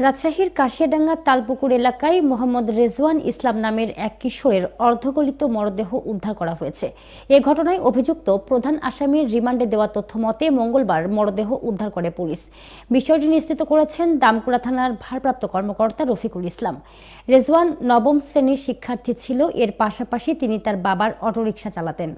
রাজশাহীর কাশিয়াডাঙ্গা তালপুকুর এলাকায় মোহাম্মদ রেজওয়ান ইসলাম নামের এক কিশোরের অর্ধগলিত মরদেহ উদ্ধার করা হয়েছে। এ ঘটনায় অভিযুক্ত প্রধান আসামির রিমান্ডে দেওয়া তথ্য মতে মঙ্গলবার মরদেহ উদ্ধার করে পুলিশ। বিষয়টি নিশ্চিত করেছেন দামকুড়া থানার ভারপ্রাপ্ত কর্মকর্তা রফিকুল ইসলাম। রেজওয়ান নবম শ্রেণীর শিক্ষার্থী ছিল। এর পাশাপাশি তিনি তার বাবার অটোরিকশা চালাতেন।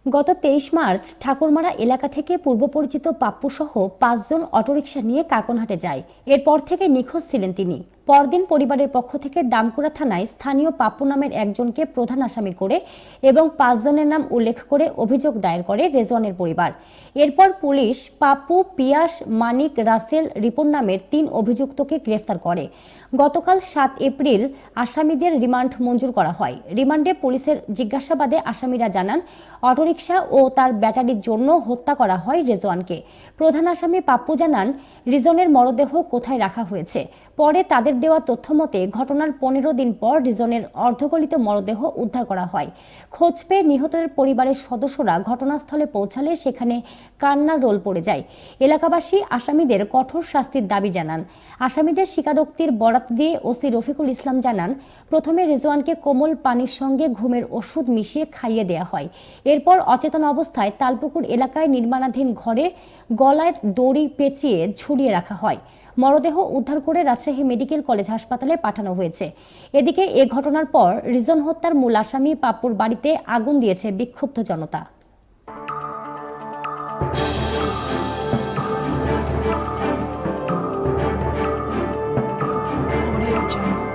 গত 23 মার্চ ঠাকুরমারা এলাকা থেকে পূর্ব পরিচিত পাপ্পু সহ 5 জন অটোরিকশা নিয়ে কাকনহাটে যায়। এরপর থেকে নিখোঁজ ছিলেন তিনি। পরদিন পরিবারের পক্ষ থেকে দামকুড়া থানায় স্থানীয় পাপ্পু নামের একজনকে প্রধান আসামি করে এবং 5 জনের নাম উল্লেখ করে অভিযোগ দায়ের করে রেজওয়ানের পরিবার। এরপর পুলিশ পাপ্পু, পিয়াস, মানিক, রাসেল, রিপন নামের 3 অভিযুক্তকে গ্রেফতার করে। গতকাল 7 এপ্রিল আসামিদের রিমান্ড মঞ্জুর করা হয়। রিমান্ডে পুলিশের জিজ্ঞাসাবাদে আসামিরা জানান, অটোরিকশা ও তার ব্যাটারির জন্য হত্যা করা হয় রেজওয়ানকে। প্রধান আসামি পাপ্পু জানান, রিজনের মরদেহ কোথায় রাখা হয়েছে। পরে তাদের দেওয়া তথ্য মতে ঘটনার 15 দিন পর রিজনের অর্ধগলিত মরদেহ উদ্ধার করা হয়। খোঁজ পেয়ে নিহতের পরিবারের সদস্যরা ঘটনাস্থলে পৌঁছালে সেখানে কান্নার রোল পড়ে যায়। এলাকাবাসী আসামিদের কঠোর শাস্তির দাবি জানান। আসামিদের স্বীকারোক্তির বরাত দিয়ে ওসি রফিকুল ইসলাম জানান, প্রথমে রেজওয়ানকে কোমল পানির সঙ্গে ঘুমের ওষুধ মিশিয়ে খাইয়ে দেওয়া হয়। এরপর অচেতন অবস্থায় তালপুকুর এলাকায় নির্মাণাধীন ঘরে গলায় দড়ি পেঁচিয়ে ঝুলিয়ে রাখা হয়। মরদেহ উদ্ধার করে রাজশাহী মেডিকেল কলেজ হাসপাতালে পাঠানো হয়েছে। এদিকে এ ঘটনার পর রিজন হত্যার মূল আসামি পাপ্পুর বাড়িতে আগুন দিয়েছে বিক্ষুব্ধ জনতা। Audio Jungle.